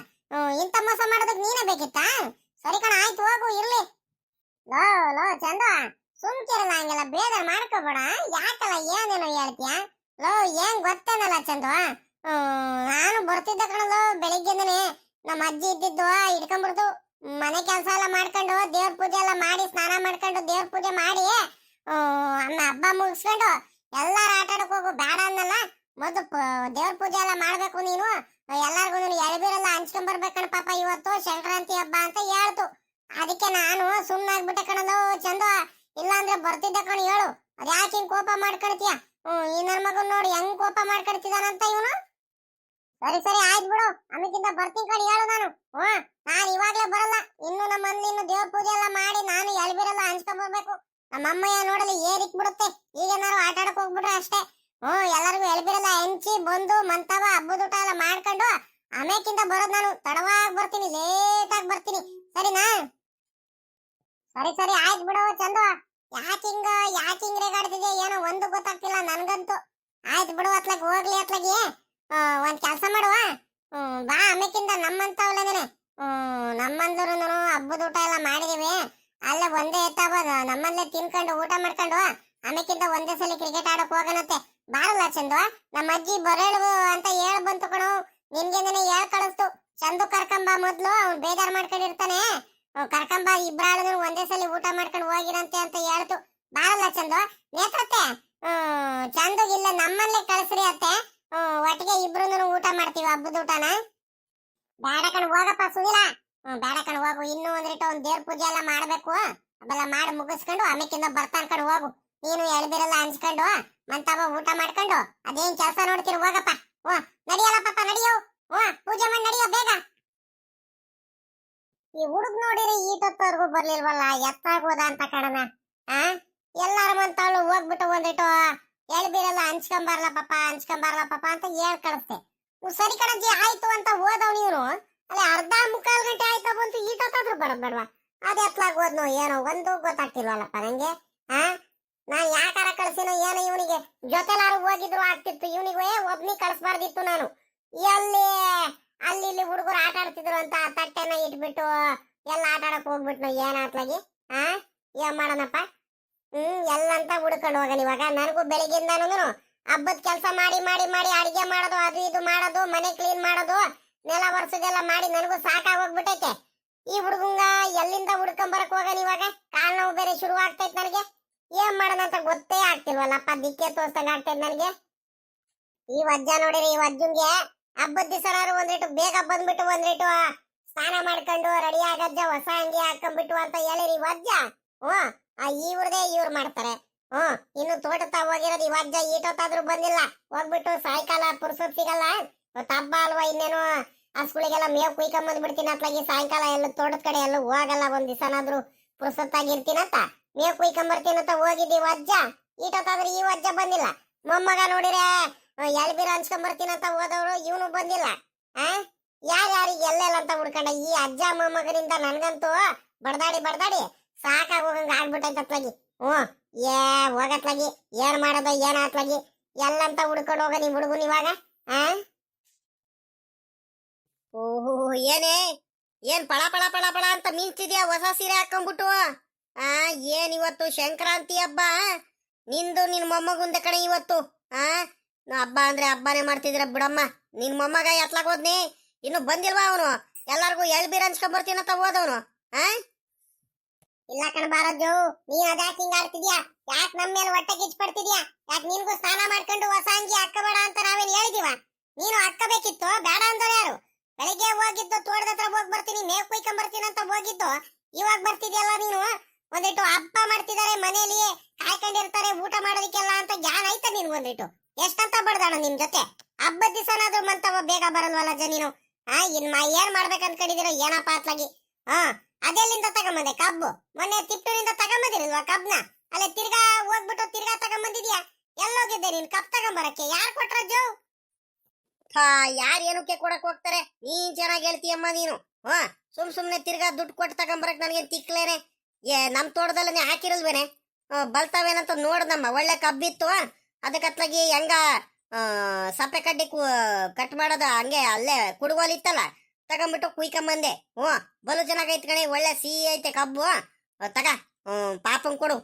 ಇಂತ ಮೋಸ ಮಾಡೋದಕ್ ನೀನೇ ಬೇಕಿತ್ತಾ? ಸರಿ ಕಣ, ಆಯ್ತು ಹೋಗು, ಇರ್ಲಿ. ಲೋ ಚಂದ, ಸುಮ್ಕಿರಲ್ಲ, ಹಂಗೆಲ್ಲ ಬೇಜಾರ್ ಮಾಡ್ಕೋಬೇಡ. ಯಾಕಲ್ಲ ಏನೇನೋ ಹೇಳ್ತೀಯ? ಲೋ ಏನ್ ಗೊತ್ತೇನಲ್ಲ ಚಂದು, ನಾನು ಬರ್ತಿದ್ದೆ ಕಣಲು ಬೆಳಿಗ್ಗೆನೆ. ನಮ್ಮ ಅಜ್ಜಿ ಇದ್ದಿದ್ದು ಹಿಡ್ಕೊಂಡ್ಬಿಡ್ತು. ಮನೆ ಕೆಲಸ ಎಲ್ಲ ಮಾಡ್ಕೊಂಡು ದೇವ್ರ ಪೂಜೆ ಎಲ್ಲ ಮಾಡಿ, ಸ್ನಾನ ಮಾಡ್ಕೊಂಡು ದೇವ್ರ ಪೂಜೆ ಮಾಡಿ ಹಬ್ಬ ಮುಗಿಸ್ಕೊಂಡು ಎಲ್ಲಾರು ಆಟ ಆಡಕ್ ಹೋಗು. ಬೇಡ ಅನ್ನಲ್ಲ, ಮೊದಲು ದೇವ್ರ ಪೂಜೆ ಎಲ್ಲ ಮಾಡ್ಬೇಕು ನೀನು. ಎಲ್ಲಾರ್ಗು ಎಳಬೀರೆಲ್ಲ ಹಂಚ್ಕೊಂಡ್ ಬರ್ಬೇಕಣ್ಣ ಪಾಪ. ಇವತ್ತು ಸಂಕ್ರಾಂತಿ ಹಬ್ಬ ಅಂತ ಹೇಳ್ತು. ಅದಕ್ಕೆ ನಾನು ಸುಮ್ಮನಾಗ್ಬಿಟ್ಟೆ ಕಣಲು ಚಂದು. ಇಲ್ಲಾಂದ್ರೆ ಬರ್ತಿದ್ದೆ ಕಣ. ಹೇಳು, ಅದ್ಯಾಕೆ ಹಿಂಗ್ ಕೋಪ ಮಾಡ್ಕೊಳ್ತೀಯ? ಈ ನನ್ ಮಗನ್ ನೋಡಿ ಹೆಂಗ್ ಕೋಪ ಮಾಡ್ಕೊಳ್ತಿದಾನಂತ ಇವನು. ಸರಿ ಆಯ್ತು ಬಿಡು, ಆಮೇಕಿಂದ ಬರ್ತೀನಿ ಕಣಿ. ಹೇಳು ನಾನು. ನಾನು ಇವಾಗ್ಲೇ ಬರಲ್ಲ. ಇನ್ನು ನಮ್ಮ ಮನೇಲಿ ಇನ್ನು ದೇವ್ರ ಪೂಜೆ ಎಲ್ಲ ಮಾಡಿ ನಾನು ಎಳ್ಬೀರೆಲ್ಲ ಹಂಚ್ಕೊಂಡ್ ಬರ್ಬೇಕು. ನಮ್ಮ ಅಮ್ಮಯ್ಯ ನೋಡಲಿ ಏರಿಕ್ ಬಿಡುತ್ತೆ. ಈಗೇನಾರು ಆಟ ಆಡಕ್ ಹೋಗ್ಬಿಟ್ರೆ ಅಷ್ಟೇ. ಎಲ್ಲರಿಗೂ ಎಳ್ಬೀರೆಲ್ಲ ಹಂಚಿ ಬಂದು ಮಂತವ ಹಬ್ಬದ ಊಟ ಎಲ್ಲ ಮಾಡ್ಕೊಂಡು ಆಮೇಕಿಂದ ಬರೋದ್ ನಾನು. ತಡವಾಗಿ ಬರ್ತೀನಿ, ಲೇಟ್ ಆಗಿ ಬರ್ತೀನಿ, ಸರಿನಾ? ಸರಿ ಆಯ್ತು ಬಿಡು ಚಂದು. ಯಾಕಿಂಗ್ ರೇಗಾಡ್ತಿದ್ಯಾ ಏನೋ ಒಂದು ಗೊತ್ತಾಗ್ತಿಲ್ಲ ನನ್ಗಂತೂ. ಆಯ್ತು ಬಿಡು, ಅತ್ಲಾಗಿ ಹೋಗ್ಲಿ. ಅತ್ಲಾಗಿ ಒಂದ್ ಕೆಲ್ಸ ಮಾಡುವ, ಬಾ ಆಮೇಕಿಂದ ನಮ್ಮಂತವಳೇನೆ. ನಮ್ಮಂದ್ರು ಹಬ್ಬದ ಊಟ ಎಲ್ಲ ಮಾಡಿದೀವಿ. ಅಲ್ಲೇ ಒಂದೇ ಎತ್ತಾಗೋದ, ನಮ್ಮಲ್ಲೇ ತಿನ್ಕೊಂಡು ಊಟ ಮಾಡ್ಕೊಂಡು ಆಮೇಕಿಂದ ಒಂದೇ ಸಲ ಕ್ರಿಕೆಟ್ ಆಡಕ್ ಹೋಗನತ್ತೆ. ಬಾರಲ್ಲ ಚಂದು, ನಮ್ಮ ಅಜ್ಜಿ ಬರೇಳು ಅಂತ ಹೇಳ್ ಬಂತು ಕಣು. ನಿನ್ಗೆಂದನೆ ಹೇಳ್ ಕಳಿಸ್ತು. ಚಂದು ಕರ್ಕಂಬ ಮೊದ್ಲು, ಅವ್ನು ಬೇಜಾರ್ ಮಾಡ್ಕೊಂಡಿರ್ತಾನೆ. ಕರ್ಕಂಬ, ಇಬ್ರಾಳು ಒಂದೇ ಸಲ ಊಟ ಮಾಡ್ಕೊಂಡು ಹೋಗಿರಂತೆ ಅಂತ ಹೇಳ್ತು. ಬಾರಲ್ಲ ಚಂದು. ನೇತ್ರತ್ತೆ, ಚಂದುಗಿಲ್ಲ ನಮ್ಮಲ್ಲೇ ಕಳಿಸ್ರಿ ಅತ್ತೆ. ಒಟ್ಟಿಗೆ ಇಬ್ರು ಊಟ ಮಾಡ್ತೀವಿ ಹಬ್ಬದ ಊಟನ. ಬೇಡ ಕಣ್ ಹೋಗಪ್ಪ ಸುನಿಲ. ಬೇಡ ಕಣ್ ಹೋಗು. ಇನ್ನೂ ಒಂದಿಟ್ಟು ಒಂದ್ ದೇವ್ರ ಪೂಜೆ ಎಲ್ಲ ಮಾಡ್ಬೇಕು. ಅವೆಲ್ಲ ಮಾಡಿ ಮುಗಿಸ್ಕೊಂಡು ಆಮೇಕಿಂದ ಬರ್ತಾನ್ ಕಣ್ ಹೋಗು. ನೀನು ಎಳ್ಬೀರೆಲ್ಲ ಹಂಚ್ಕೊಂಡು ಮಂತವ ಊಟ ಮಾಡ್ಕೊಂಡು ಅದೇನ್ ಕೆಲಸ ನೋಡ್ತೀರಿ, ಹೋಗಪ್ಪ. ನಡಿಯಲ್ಲ ಪಾಪ, ನಡಿಯೋ. ಪೂಜೆ ಮಾಡಿ ನಡಿಯೋ ಬೇಗ. ಈ ಹುಡುಗ ನೋಡಿರಿ ಈಟೊತ್ತವರೆಗೂ ಬರ್ಲಿಲ್ವಲ್ಲ ಎತ್ತಾಗೋದ ಅಂತ ಕಣನ. ಆ ಎಲ್ಲಾರ ಮಂತಾಳು ಹೋಗ್ಬಿಟ್ಟು ಒಂದಿಟ್ಟು ಎಳ್ಬಿರಲ್ಲ ಹಂಚ್ಕೊಂಬರ್ಲ ಪಾಪ ಅಂತ ಹೇಳ್ ಕಳಿಸ್ತೆ. ಸರಿ ಕಣಜ್ಜಿ ಆಯ್ತು ಅಂತ ಹೋದವ್ ನೀನು ಅಲ್ಲಿ ಅರ್ಧ ಮುಕ್ಕಾಲ್ ಗಂಟೆ ಆಯ್ತಾ ಬಂತು ಈಟೊತ್ತಾದ್ರೂ ಬರಬೇಡ್ವಾ? ಅದ್ ಎತ್ಲಾಗ ಹೋದ್ನೋ ಏನೋ ಒಂದು ಗೊತ್ತಾಗ್ತಿಲ್ವಲ್ಲಪ್ಪ ನಂಗೆ. ಆ ನಾನ್ ಯಾಕಾರ ಕಳ್ಸಿನೋ ಏನೋ, ಇವನಿಗೆ ಜೊತೆಲಾರು ಹೋಗಿದ್ರು ಆಗ್ತಿತ್ತು, ಇವನಿಗೆ ಒಬ್ನಿ ಕಳ್ಸ್ಬಾರ್ದಿತ್ತು ನಾನು. ಎಲ್ಲಿ ಅಲ್ಲಿ ಇಲ್ಲಿ ಹುಡುಗರು ಆಟ ಆಡ್ತಿದ್ರು ಅಂತ ತಟ್ಟೆನ ಇಟ್ಬಿಟ್ಟು ಎಲ್ಲ ಆಟ ಆಡಕ್ ಹೋಗ್ಬಿಟ್ನು ಏನಾತ್ಲಾಗಿ. ಆ ಏನ್ ಮಾಡೋಣಪ್ಪ? ಎಲ್ಲಂತ ಹುಡ್ಕೊಂಡು ಹೋಗನ್ ಇವಾಗ. ನನಗೂ ಬೆಳಿಗ್ಗೆಯಿಂದಾನು ಹಬ್ಬದ ಕೆಲಸ ಮಾಡಿ ಮಾಡಿ ಮಾಡಿ ಅಡಿಗೆ ಮಾಡೋದು, ಅದು ಇದು ಮಾಡೋದು, ಮನೆ ಕ್ಲೀನ್ ಮಾಡೋದು, ನೆಲ ಒರೆಸೋದೆಲ್ಲ ಮಾಡಿ ನನಗೂ ಸಾಕಾಗೋಗ್ಬಿಟ್ಟೈತೆ. ಈ ಹುಡುಗಂಗ ಎಲ್ಲಿಂದ ಹುಡ್ಕೊಂಬರಕ್ ಹೋಗನ್ ಇವಾಗ? ಕಾಲ್ ನೋವು ಬೇರೆ ಶುರು ಆಗ್ತೈತೆ ನನಗೆ. ಏನ್ ಮಾಡೋಣ ಅಂತ ಗೊತ್ತೇ ಆಗ್ತಿಲ್ವಲ್ಲಪ್ಪ, ದಿಕ್ಕೆ ತೋರ್ಸಂಗ ಆಗ್ತೈತೆ ನನಗೆ. ಈ ವಜ್ಜ ನೋಡಿರಿ, ಈ ವಜ್ಜಂಗೆ ಹಬ್ಬದ ದಿವಸನಾರು ಒಂದಿಟ್ಟು ಬೇಗ ಬಂದ್ಬಿಟ್ಟು ಒಂದಿಟ್ಟು ಸ್ನಾನ ಮಾಡ್ಕೊಂಡು ರೆಡಿ ಆಗಜ್ಜ ಹೊಸ ಅಂಗಿ ಹಾಕೊಂಡ್ಬಿಟ್ಟು ಅಂತ ಹೇಳಿರಿ ವಜ್ಜ. ಇವ್ರದೇ ಇವ್ರು ಮಾಡ್ತಾರೆ. ಇನ್ನು ತೋಟದ ಹೋಗಿರೋದು ಈ ವಜ್ಜ ಈಟೊತ್ತಾದ್ರೂ ಬಂದಿಲ್ಲ. ಹೋಗ್ಬಿಟ್ಟು ಸಾಯಂಕಾಲ ಪುರ್ಸೊತ್ ಸಿಗಲ್ಲ, ಹಬ್ಬ ಅಲ್ವಾ, ಇನ್ನೇನು ಹಸುಗಳಿಗೆಲ್ಲ ಮೇವ್ ಕುಯ್ಕೊಂಡ್ ಬಂದ್ಬಿಡ್ತೀನಿ ಅತ್ಲಾಗಿ. ಸಾಯಂಕಾಲ ಎಲ್ಲ ತೋಟದ ಕಡೆ ಎಲ್ಲ ಹೋಗಲ್ಲ, ಒಂದ್ ದಿವಸನಾದ್ರೂ ಪುರ್ಸೊತ್ತಾಗಿರ್ತೀನಂತ ಮೇವ್ ಕುಯ್ಕೊಂಬರ್ತೀನಂತ ಹೋಗಿದ್ದಿ ವಜ್ಜ. ಈಟೊತ್ತಾದ್ರೂ ಈ ವಜ್ಜ ಬಂದಿಲ್ಲ. ಮೊಮ್ಮಗ ನೋಡಿರೆ ಎಳ್ಬೀರ ಹಂಚ್ಕೊಂಬರ್ತೀನಂತ ಹೋದವ್ರು, ಇವನು ಬಂದಿಲ್ಲ. ಯಾರ್ಯಾರಿಗೆ ಎಲ್ಲೆಲ್ಲ ಅಂತ ಹುಡ್ಕೊಂಡ ಈ ಅಜ್ಜ ಮೊಮ್ಮಗನಿಂದ ನನ್ಗಂತೂ ಬಡ್ದಾಡಿ ಸಾಕಾಗೋಗಂಗ ಆಗ್ಬಿಟ್ಟೈತೆ ಅತ್ಲಾಗಿ. ಏ ಹೋಗತ್ಲಾಗಿ, ಏನ್ ಮಾಡೋದ ಏನಾತ್ಲಾಗಿ ಎಲ್ಲಂತ ಹುಡ್ಕೊಂಡು ಹೋಗ ನಿಮ್ ಹುಡುಗನ್ ಇವಾಗ. ಓಹೋ ಏನೇ ಏನ್ ಪಳ ಪಳ ಪಳ ಪಳ ಅಂತ ಮಿಂಚಿದ್ಯಾ ಹೊಸ ಸೀರೆ ಹಾಕೊಂಡ್ಬಿಟ್ಟು? ಏನ್ ಇವತ್ತು ಸಂಕ್ರಾಂತಿ ಹಬ್ಬ ನಿಂದು ನಿನ್ ಮೊಮ್ಮಗುಂದ ಕಣೆ ಇವತ್ತು. ಹಬ್ಬ ಅಂದ್ರೆ ಹಬ್ಬನೇ ಮಾಡ್ತಿದ್ರ ಬಿಡಮ್ಮ. ನಿನ್ ಮೊಮ್ಮಗ ಎತ್ಲಾಗ ಹೋದ್ನಿ, ಇನ್ನು ಬಂದಿಲ್ವಾ ಅವನು? ಎಲ್ಲಾರ್ಗು ಎಳ್ಬೀರ್ ಹಂಚ್ಕೊಂಡ್ ಹೋದವನು. ಇಲ್ಲ ಕಣ ಬಾರಜ್ಜು, ನೀನ್ ಅದ್ಯಾಕೆ ಹಿಂಗ ಆಡ್ತಿದ್ಯಾ? ಯಾಕೆ ನಮ್ಮ ಮೇಲೆ ಹೊಟ್ಟೆ ಕಿಚ್ ಪಡ್ತಿದ್ಯಾ? ಯಾಕೆ ನಿನ್ಗೂ ಸ್ನಾನ ಮಾಡ್ಕೊಂಡು ಹೊಸ ಅಂಗಿ ಹಾಕಬೇಡ ಅಂತ ನಾವೇನ್ ಹೇಳಿದೀವ? ನೀನು ಹಾಕಬೇಕಿತ್ತು, ಬೇಡ ಅಂದವ್ರು ಯಾರು? ಬೆಳಿಗ್ಗೆ ಹೋಗಿದ್ದು ತೋಟದ ಹತ್ರ ಹೋಗಿ ಬರ್ತೀನಿ, ಮೇವ್ ಕುಯ್ಕೊಂಡ್ ಬರ್ತೀನಿ ಅಂತ ಹೋಗಿದ್ದು, ಇವಾಗ ಬರ್ತಿದ್ಯಲ್ಲ ನೀನು? ಒಂದಿಟ್ಟು ಹಬ್ಬ ಮಾಡ್ತಿದ್ದಾರೆ ಮನೇಲಿ, ಕಾಯ್ಕೊಂಡಿರ್ತಾರೆ ಊಟ ಮಾಡೋದಕ್ಕೆಲ್ಲ ಅಂತ ಜ್ಞಾನ ಐತ ನಿನ್ಗೊಂದಿಟ್ಟು? ಎಷ್ಟಂತ ಬಡ್ದಾಣ ನಿಮ್ ಜೊತೆ? ಹಬ್ಬದ ದಿವಸನಾದ್ರೂ ಮಂತವ ಬೇಗ ಬರಲ್ವಲ್ಲ ಅಜ್ಜ ನೀನು? ಏನ್ ಮಾಡ್ಬೇಕಂತ ಕಡಿದಿರೋ ಏನಪ್ಪ ಅತ್ಲಾಗಿ? ಅದೆಲ್ಲಿಂದ ತಗೊಂಬಂದೆ ಕಬ್ಬು? ಮೊನ್ನೆ ತಿಪ್ಟೂರಿಂದ ತಗೊಂಬಂದಿರಲ್ವಾ ಕಬ್ನ? ಅಲ್ಲೇ ತಿರ್ಗಾ ಹೋಗ್ಬಿಟ್ಟು ತಿರ್ಗಾ ತಗೊಂಬಂದಿದ್ಯಾ? ಎಲ್ಲೋಗಿದ್ದೆ ನೀನ್ ಕಬ್ ತಗೊಂಬರಕ್ಕೆ? ಯಾರು ಕೊಟ್ರಜ್ಜು? ಯಾರು ಏನಕ್ಕೆ ಕೊಡಕ್ ಹೋಗ್ತಾರೆ? ನೀನ್ ಚೆನ್ನಾಗಿ ಹೇಳ್ತೀಯಮ್ಮ ನೀನು. ಸುಮ್ನೆ ತಿರ್ಗಾ ದುಡ್ಡು ಕೊಟ್ಟು ತಗೊಂಬರಕ್ ನನಗೆ ತಿಕ್ಲೇನೆ. ನಮ್ ತೋಟದಲ್ಲೇ ಹಾಕಿರಲ್ವೇನೆ? ಬಲ್ತಾವೇನಂತ ನೋಡ್ದಮ್ಮ, ಒಳ್ಳೆ ಕಬ್ಬಿತ್ತು. ಅದಕ್ಕತ್ಲಾಗಿ ಹೆಂಗ ಸಪ್ಪೆ ಕಡ್ಡಿ ಕಟ್ ಮಾಡೋದ ಹಂಗೆ ಅಲ್ಲೇ ಕುಡುಗೋಲ್ ಇತ್ತಲ್ಲ, ತಗೊಂಡ್ಬಿಟ್ಟು ಕುಯ್ಕೊಂಬಂದೆ. ಬಲು ಚೆನ್ನಾಗೈತ್ ಕಣೆ, ಒಳ್ಳೆ ಸಿಹಿ ಐತೆ ಕಬ್ಬು. ತಗ ಪಾಪನ್ ಕೊಡು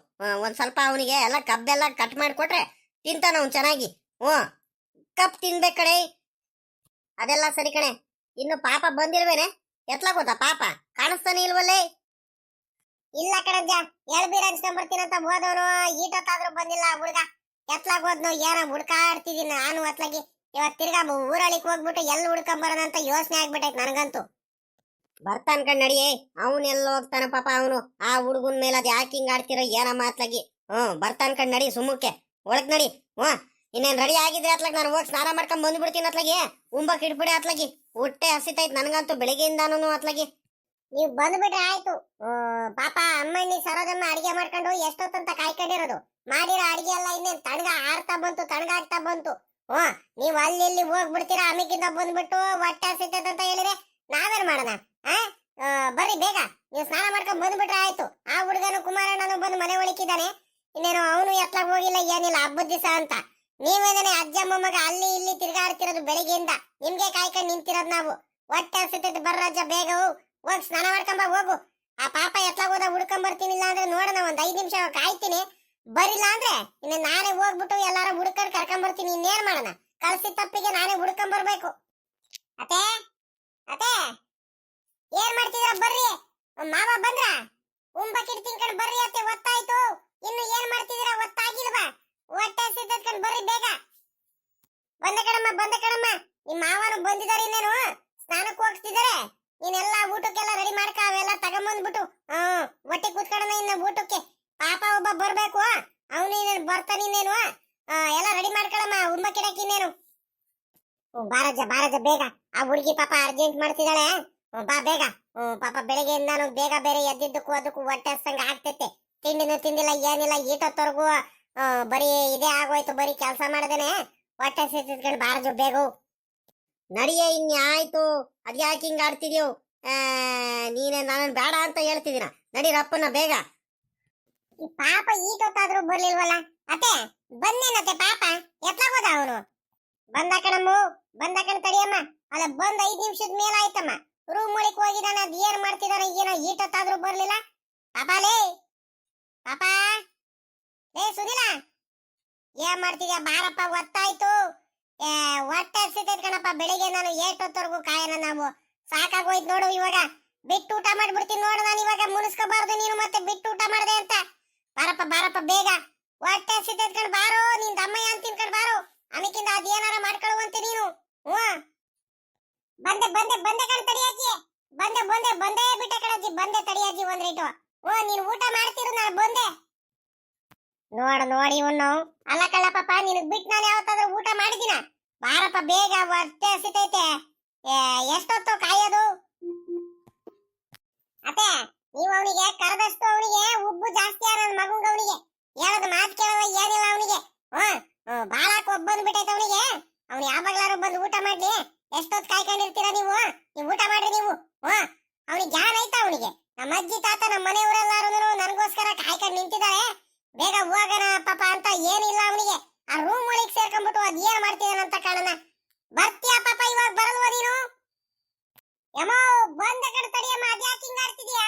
ಒಂದ್ ಸ್ವಲ್ಪ, ಅವನಿಗೆ ಎಲ್ಲ ಕಬ್ಬೆಲ್ಲ ಕಟ್ ಮಾಡಿಕೊಟ್ರೆ ತಿಂತಾನ ಅವ್ನು ಚೆನ್ನಾಗಿ. ಕಬ್ ತಿನ್ಬೇಕ ಕಣೆ. ಅದೆಲ್ಲ ಸರಿ ಕಣೆ. ಇನ್ನು ಪಾಪ ಬಂದಿಲ್ವೇನೆ? ಎತ್ಲಾಗ ಹೋದ ಪಾಪ? ಕಾಣಿಸ್ತಾನೆ ಇಲ್ವಲ್ಲೇ? ಇಲ್ಲ ಕಣಜ್ಜ, ಎಳ್ಬೀರ್ ಹಂಚ್ಕೊಂಡ್ಬರ್ತೀನಂತ ಹೋದವನು ಈಟೊತ್ತಾದ್ರೂ ಬಂದಿಲ್ಲ ಹುಡುಗ. ಎತ್ಲಾಗ ಹೋದ್ನು, ಏನೋ ಹುಡ್ಕಾಡ್ತಿದೀನಿ ನಾನು ಅತ್ಲಾಗಿ. ಇವತ್ ತಿರ್ಗಾ ಊರಳಿಕ್ ಹೋಗ್ಬಿಟ್ಟು ಎಲ್ಲಿ ಹುಡ್ಕೊಂಬರೋಣ ಅಂತ ಯೋಚನೆ ಆಗ್ಬಿಟ್ಟೈತ್ ನನಗಂತೂ. ಬರ್ತಾನ ಕಣ್ ನಡಿಯೇ, ಅವನ್ ಎಲ್ಲ ಹೋಗ್ತಾನ ಪಾಪ ಅವನು. ಆ ಹುಡುಗನ್ ಮೇಲೆ ಅದ್ ಯಾಕೆ ಹಿಂಗ ಆಡ್ತಿರೋ ಏನಮ್ಮ ಅತ್ಲಾಗಿ? ಬರ್ತಾನ ಕಣ್ ನಡಿ, ಸುಮ್ಮಕ್ಕೆ ಒಳಗ್ ನಡಿ. ಇನ್ನೇನ್ ರೆಡಿ ಆಗಿದ್ರೆ ಅತ್ಲಾಗ ನಾನು ಹೋಗಿ ಸ್ನಾನ ಮಾಡ್ಕೊಂಡ್ ಬಂದ್ಬಿಡ್ತೀನಿ ಅತ್ಲಾಗಿ. ಉಂಬಕ್ ಇಡ್ಬಿಡಿ ಅತ್ಲಾಗಿ, ಹೊಟ್ಟೆ ಹಸಿತೈತ್ ನನಗಂತೂ ಬೆಳಿಗ್ಗೆಯಿಂದಾನು ಅತ್ಲಾಗಿ. ನೀವ್ ಬಂದ್ಬಿಟ್ರೆ ಆಯ್ತು. ಪಾಪ ಅಮ್ಮಣ್ಣಿ ಸರೋದಮ್ಮ ಅಡಿಗೆ ಮಾಡ್ಕೊಂಡು ಎಷ್ಟೊತ್ತಂತ ಕಾಯ್ಕೊಂಡಿರೋದು. ಮಾಡಿರೋ ಅಡಿಗೆ ಎಲ್ಲ ಇನ್ನೇನ್ ತಣ್ಣಗ ಆಗ್ತಾ ಬಂತು. ನೀವ್ ಅಲ್ಲಿ ಇಲ್ಲಿ ಹೋಗ್ಬಿಡ್ತೀರಾ, ಅಮಿಕಿಂದ ಬಂದ್ಬಿಟ್ಟು ಹೊಟ್ಟೆ ಹಸಿತೈತೆ ಅಂತ ಹೇಳಿದ್ರೆ ನಾವೇನ್ ಮಾಡೋಣ? ಬರ್ರಿ ಬೇಗ, ನೀವು ಸ್ನಾನ ಮಾಡ್ಕೊಂಡ್ ಬಂದ್ಬಿಟ್ರೆ ಆಯ್ತು. ಆ ಹುಡುಗನು ಕುಮಾರಣ್ಣನು ಬಂದು ಮನೆ ಒಳಕಿದ್ದಾನೆ. ಇನ್ನೇನು ಅವನು ಎತ್ಲಾಗ ಹೋಗಿಲ್ಲ ಏನಿಲ್ಲ ಹಬ್ಬದ ದಿವಸ ಅಂತ. ನೀವೇನೇ ಅಜ್ಜ ಮೊಮ್ಮಗ ಅಲ್ಲಿ ಇಲ್ಲಿ ತಿರ್ಗಾಡ್ತಿರೋದು ಬೆಳಿಗ್ಗೆಯಿಂದ, ನಿಮ್ಗೆ ಕಾಯ್ಕೊಂಡು ನಿಂತಿರೋದು ನಾವು. ಹೊಟ್ಟೆ ಹಸಿತೈತೆ, ಬರ್ರಜ್ಜ ಬೇಗ ಹೋಗಿ ಸ್ನಾನ ಮಾಡ್ಕೊಂಬ ಹೋಗು. ಆ ಪಾಪ ಎತ್ಲಾಗ ಹೋದ ಹುಡ್ಕೊಂಡ್ ಬರ್ತೀನಿ, ಇಲ್ಲ ಅಂದ್ರೆ ನೋಡೋಣ ಒಂದ್ 5 ನಿಮಿಷ ಕಾಯ್ತೀನಿ. ಬರಿಲ್ಲ ಅಂದ್ರೆ ಇನ್ನು ನಾನೇ ಹೋಗ್ಬಿಟ್ಟು ಎಲ್ಲಾರ ಹುಡ್ಕೊಂಡ್ ಕರ್ಕೊಂಡ್ ಬರ್ತೀನಿ. ಇನ್ನೇನ್ ಮಾಡೋಣ? ಕಳ್ಸಿದ ತಪ್ಪಿಗೆ ನಾನೇ ಹುಡ್ಕೊಂಡ್ ಬರ್ಬೇಕು. ಅತ್ತೆ ಅತ್ತೆ ಏನ್ ಮಾಡ್ತಿದ್ರ? ಬರ್ರಿ, ಮಾವ ಬಂದ್ರ? ಉಂಬಕಿಡ್ ತಿನ್ಕೊಂಡ್ ಬರ್ರಿ ಅತ್ತೆ, ಒತ್ತಾಯ್ತು. ಇನ್ನು ಏನ್ ಮಾಡ್ತಿದ್ದೀರಾ? ಒತ್ತಾಗಿಲ್ವಾ? ಹೊಟ್ಟೆ ಹಸಿತೈತ್ಕೊಂಡ್ ಬರ್ರಿ ಬೇಗ. ಬಂದ ಕಣಮ್ಮ, ನಿಮ್ ಮಾವನು ಬಂದಿದ್ದಾರೆ. ಇನ್ನೇನು ಸ್ನಾನಕ್ಕೆ ಹೋಗ್ತಿದ್ದಾರೆ. ನೀನೆಲ್ಲ ಊಟಕ್ಕೆಲ್ಲ ರೆಡಿ ಮಾಡ್ಕ, ಅವೆಲ್ಲ ತಗೊಂಬಂದ್ಬಿಟ್ಟು ಹೊಟ್ಟೆ ಕೂತ್ಕೊಳ್ಳೋಣ ಇನ್ನು ಊಟಕ್ಕೆ. ಪಾಪ ಒಬ್ಬ ಬರ್ಬೇಕು, ಅವನು ಬರ್ತಾನೆ. ಇನ್ನೇನು ಎಲ್ಲ ರೆಡಿ ಮಾಡ್ಕೊಳಮ್ಮ ಉಂಬಕಿಡಕ್ಕೆ. ಇನ್ನೇನು ಬಾರಜ್ಜ ಬೇಗ. ಆ ಹುಡುಗಿ ಪಾಪ ಅರ್ಜೆಂಟ್ ಮಾಡ್ತಿದ್ದಾಳೆ, ಬಾ ಬೇಗ. ಪಾಪ ಬೆಳಿಗ್ಗೆಯಿಂದ ನಾನು ಬೇಗ ಬೇರೆ ಎದ್ದಿದ್ದಕ್ಕೂ ಅದಕ್ಕೂ ಹೊಟ್ಟೆ ಹಸ್ದಂಗ ಆಗ್ತೈತೆ. ತಿಂಡಿನೂ ತಿಂದಿಲ್ಲ ಏನಿಲ್ಲ ಈಟೊತ್ತವರೆಗೂ ಬರೀ ಇದೇ ಆಗೋಯ್ತು, ಬರೀ ಕೆಲಸ ಮಾಡದೇನೆ ಹೊಟ್ಟೆ ಸಿದ್ಕೊಂಡು ಬಾರದು ಬೇಗ ನಡಿಯೇ. ಇನ್ಯಾಯ್ತು ಅದ್ಯಾಕೆ ಹಿಂಗ ಆಡ್ತಿದ್ಯೋ? ನೀನೇ ನಾನು ಬೇಡ ಅಂತ ಹೇಳ್ತಿದ್ದೀನ, ನಡೀರಪ್ಪನ ಬೇಗ. ಈ ಪಾಪ ಈಟೊತ್ತಾದ್ರೂ ಬರ್ಲಿಲ್ವಲ್ಲ ಅತ್ತೆ? ಬಂದೇನತ್ತೆ ಪಾಪ? ಎತ್ಲಾಗೋದ ಅವನು? ಬಂದ ಕಣಮ್ಮ, ಬಂದ ಕಣ ತಡಿಯಮ್ಮ. ಅಲ್ಲ ಬಂದ್ 5 ನಿಮಿಷದ ಮೇಲೆ ಆಯ್ತಮ್ಮ. ರೂಮ್ ಒಳಕ್ ಹೋಗಿದಾನ, ಅದ್ ಏನ್ ಮಾಡ್ತಿದಾನ ಏನೋ, ಈಟೊತ್ತಾದ್ರೂ ಬರ್ಲಿಲ್ಲ. ಪಾಪಾಲೇ ಪಾಪ, ಲೇ ಸುನಿಲ, ಏನ್ ಮಾಡ್ತಿದ್ಯಾ? ಬಾರಪ್ಪ, ಗೊತ್ತಾಯ್ತು. ಹೊಟ್ಟೆ ಹಸಿತೈತ್ ಕಣಪ್ಪ. ಬೆಳಿಗ್ಗೆ ನಾನು ಏಟೊತ್ತವರೆಗೂ ಕಾಯನ ನಾವು, ಸಾಕಾಗೋಯ್ತು ನೋಡು. ಇವಾಗ ಬಿಟ್ಟು ಊಟ ಮಾಡ್ಬಿಡ್ತೀನಿ ನೋಡು. ನಾನು ಇವಾಗ ಮುನಿಸ್ಕೋಬಾರ್ದು ನೀನು ಮತ್ತೆ ಬಿಟ್ಟು ಊಟ ಮಾಡ್ದೆ ಅಂತ. ಬಾರಪ್ಪ ಬಾರಪ್ಪ ಬೇಗ, ಹೊಟ್ಟೆ ಹಸಿತೈತ್ ಕಣ್ ಬಾರೋ. ನಿನ್ ದಮ್ಮಯ್ಯ ಅಂತ ತಿನ್ಕೊಂಡ್ ಬಾರೋ, ಆಮೇಕಿಂದ ಅದೇನಾರ ಮಾಡ್ಕೊಳ್ಳುವಂತೆ ನೀನು. ಬಂದೆ ಬಂದೆ ಬಂದೆ ಕಣ್ ತಡಿಯಾಜಿ, ಬಂದೆ ಬಂದೆ ಬಂದೇ ಬಿಟ್ಟೆ ಕಣಜ್ಜಿ, ಬಂದೆ ತಡಿಯಾಜಿ ಒಂದ್ ರೇಟು. ನೀನ್ ಊಟ ಮಾಡ್ತಿರು, ನಾನು ಬಂದೆ. ನೋಡಿ ಇವನು ಅಲ್ಲ ಕಳ್ಳ ಪಾಪ, ನಿನಗ್ ಬಿಟ್ಟು ನಾನು ಯಾವತ್ತಾದ್ರೂ ಊಟ ಮಾಡಿದಿನ? ಬಾರಪ್ಪ ಬೇಗ, ಹೊಟ್ಟೆ ಹಸಿತೈತೆ. ಎಷ್ಟೊತ್ತು ಕಾಯೋದು? ಅತ್ತೆ, ನೀವು ಅವನಿಗೆ ಕರೆದಷ್ಟು ಅವನಿಗೆ ಉಬ್ಬು ಜಾಸ್ತಿ ನನ್ನ ಮಗಂಗ. ಅವನಿಗೆ ಹೇಳದ ಮಾತು ಕೇಳದ ಏನಿಲ್ಲ ಅವನಿಗೆ. ಬಾಳಕ್ ಬಂದ್ಬಿಟ್ಟೈತೆ ಅವನಿಗೆ. ಅವ್ನು ಯಾವಾಗ್ಲಾರು ಬಂದು ಊಟ ಮಾಡ್ಲಿ. ಎಷ್ಟೊತ್ತು ಕಾಯ್ಕೊಂಡಿರ್ತೀರ ನೀವು? ಊಟ ಮಾಡ್ರಿ ನೀವು. ಅವನಿಗೆ ಜ್ಞಾನ ಐತಾ? ಅವನಿಗೆ ನಮ್ಮ ಅಜ್ಜಿ ತಾತ ನಮ್ಮ ಮನೆಯವರೆಲ್ಲಾರು ನನಗೋಸ್ಕರ ಕಾಯ್ಕೊಂಡು ನಿಂತಿದ್ದಾರೆ. ಬೇಗ ಹೋಗೋಣ ಪಾಪ ಅಂತ ಏನಿಲ್ಲ ಅವನಿಗೆ. ಆ ರೂಮ್ ಒಳಗೆ ಸೇರ್ಕೊಂಡ್ಬಿಟ್ಟು ಅದ್ ಏನ್ ಮಾಡ್ತಿದಾನಂತ ಕಾಣನ. ಬರ್ತೀಯ ಪಾಪ? ಇವಾಗ ಬರಲ್ವ ನೀನು? ಯಮೋ ಬಂದ ಕಡೆ ತಡಿಯಮ್ಮ, ಅದ್ಯಾಕೆ ಹಿಂಗ ಆಡ್ತಿದ್ಯಾ?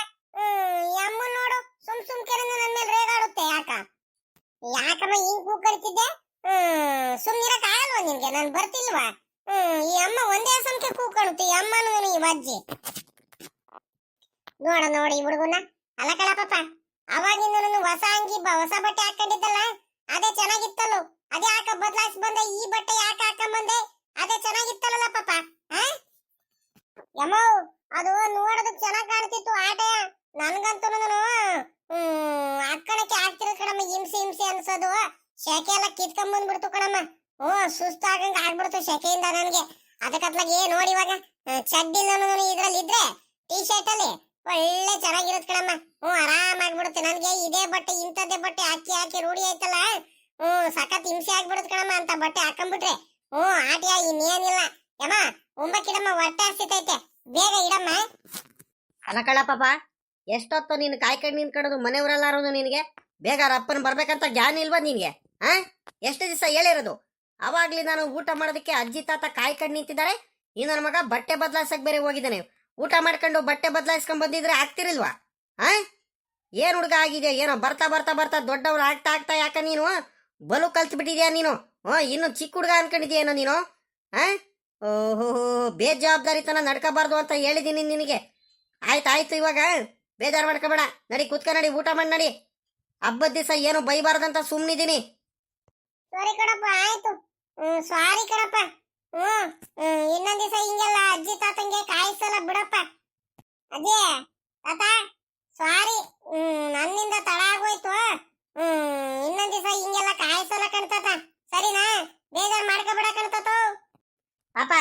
ಅಮ್ಮ ನೋಡು, ಸುಮ್ ಕೆರೆನ ನನ್ನ ಮೇಲೆ ರೇಗಾಡುತ್ತೆ. ಯಾಕಮ್ಮ ಹಿಂಗ್ ಕೂಕರಿತಿದ್ದೆ? ಸುಮ್ನಿರಕ್ ಆಗಲ್ವಾ ನಿನ್ಗೆ? ನಾನು ಬರ್ತಿಲ್ವಾ? ಈ ಅಮ್ಮ ಒಂದೇ ಸಮಕ್ಕೆ ಕೂಕಣುತ್ತೆ. ಈ ಅಮ್ಮನೂ ಈ ಅಜ್ಜಿ ನೋಡಿ ಈ ಹುಡುಗನ. ಅಲ್ಲ ಕಳ ಪಾಪ, ಅವಾಗಿಂದ ನಾನು ಹೊಸ ಅಂಗಿ ಹೊಸ ಬಟ್ಟೆ ಹಾಕೊಂಡಿದ್ದಲ್ಲ, ಅದೇ ಚೆನ್ನಾಗಿತ್ತಲ್ಲ. ಅದೇ ಯಾಕ ಬದಲಾಯಿಸಿ ಬಂದೆ? ಈ ಬಟ್ಟೆ ಯಾಕೆ ಹಾಕೊಂಬಂದೆ? ಅದೇ ಚೆನ್ನಾಗಿತ್ತಲ್ಲ ಪಾಪ. ಯಮೋ ಅದು ನೋಡೋದಕ್ ಚೆನ್ನಾಗ್ ಕಾಣ್ತಿತ್ತು ಆಟ. ನನ್ಗಂತೂ ಅಕ್ಕಣಕ್ಕೆ ಆಗ್ತಿರೋ ಕಣಮ್ಮ, ಹಿಂಸೆ ಅನ್ಸೋದು. ಶೆಕೆ ಎಲ್ಲ ಕಿತ್ಕೊಂಡ್ ಬಂದ್ಬಿಡ್ತು ಕಣಮ್ಮ. ಸುಸ್ತಾಗಂಗ ಆಗ್ಬಿಡ್ತು ಶೆಕೆಯಿಂದ ನನ್ಗೆ. ಅದಕ್ಕತ್ಲಾಗೆ ನೋಡಿ ಇವಾಗ ಚಡ್ಡಿಲ್ಲ ಇದ್ರಲ್ಲಿ ಇದ್ರೆ, ಟೀ ಶರ್ಟ್ ಅಲ್ಲಿ ಒಳ್ಳೆ ಚೆನ್ನಾಗಿರುತ್ತೆ ಕಣಮ್ಮ. ಆರಾಮಾಗ್ಬಿಡುತ್ತೆ ನನ್ಗೆ. ಇದೇ ಬಟ್ಟೆ ಇಂಥದ್ದೇ ಬಟ್ಟೆ ಹಾಕಿ ರೂಢಿ ಆಯ್ತಲ್ಲ. ಸಖತ್ ಹಿಂಸೆ ಆಗ್ಬಿಡುತ್ತೆ ಕಣಮ್ಮ ಅಂತ ಬಟ್ಟೆ ಹಾಕೊಂಡ್ಬಿಟ್ರೆ. ಆಟಿಯ ಇನ್ನೇನಿಲ್ಲ ಯಮ್ಮ. ಒಂಬಕ್ಕಿಡಮ್ಮ, ಹೊಟ್ಟೆ ಹಸಿತೈತೆ, ಬೇಗ ಇಡಮ್ಮ. ಅಲಕಳ ಪಾಪ, ಎಷ್ಟೊತ್ತು ನೀನು ಕಾಯ್ಕೊಂಡು ನಿಂತ್ಕೊಳ್ಳೋದು ಮನೆಯವರೆಲ್ಲಾರು ನಿನಗೆ? ಬೇಗ ರಪ್ಪನ ಬರ್ಬೇಕಂತ ಜ್ಞಾನ ಇಲ್ವಾ ನಿನಗೆ? ಎಷ್ಟು ದಿವಸ ಹೇಳಿರೋದು? ಅವಾಗ್ಲಿ ನಾನು ಊಟ ಮಾಡೋದಕ್ಕೆ ಅಜ್ಜಿ ತಾತ ಕಾಯ್ಕೊಂಡು ನಿಂತಿದ್ದಾರೆ. ಈ ನನ್ನ ಮಗ ಬಟ್ಟೆ ಬದಲಾಯಿಸಕ್ ಬೇರೆ ಹೋಗಿದ್ದಾನೆ. ಊಟ ಮಾಡ್ಕೊಂಡು ಬಟ್ಟೆ ಬದಲಾಯಿಸ್ಕೊಂಡ್ ಬಂದಿದ್ರೆ ಆಗ್ತಿರಿಲ್ವಾ? ಏನ್ ಹುಡುಗ ಆಗಿದೆ ಏನೋ, ಬರ್ತಾ ಬರ್ತಾ ಬರ್ತಾ ದೊಡ್ಡವ್ರು ಆಗ್ತಾ ಯಾಕ ನೀನು ಬಲು ಕಲ್ತು ಬಿಟ್ಟಿದ್ಯಾ ನೀನು? ಇನ್ನು ಚಿಕ್ಕ ಹುಡುಗ ಅನ್ಕೊಂಡಿದ್ಯೇನೋ ನೀನು? ಓಹೋ, ಬೇಜವಾಬ್ದಾರಿತನ ನಡ್ಕೋಬಾರ್ದು ಅಂತ ಹೇಳಿದೀನಿ ನಿನಗೆ. ಆಯ್ತು ಇವಾಗ ಬೇಜಾರು ಮಾಡ್ಕೋಬೇಡ. ನಡಿ ಕುತ್ಕ, ನಡಿ ಊಟ ಮಾಡಿ ನಡಿ. ಹಬ್ಬದ ದಿವಸ ಏನು ಬೈಬಾರ್ದಂತ ಸುಮ್ನಿದೀನಿ. ಸಾರಿ ಕಣಪ್ಪ, ಆಯ್ತು. ಸಾರಿ ಕಣಪ್ಪ. ಇನ್ನೊಂದ್ ದಿವಸ ಹಿಂಗೆಲ್ಲ ಅಜ್ಜಿ ತಾತಂಗೆ ಕಾಯಿಸಲ್ಲ ಬಿಡಪ್ಪ. ಅಜ್ಜಿ ತಾತ ಸಾರಿ, ನನ್ನಿಂದ ತಡ ಆಗೋಯ್ತು. ಇನ್ನೊಂದ್ ದಿವಸ ಹಿಂಗೆಲ್ಲ ಕಾಯಿಸಲ್ಲ ಕಣ್ತಾತ, ಸರಿನಾ? ಬೇಜಾರು ಮಾಡ್ಕೋಬೇಡ ಕಣ್ತಾತು. ಪಾಪ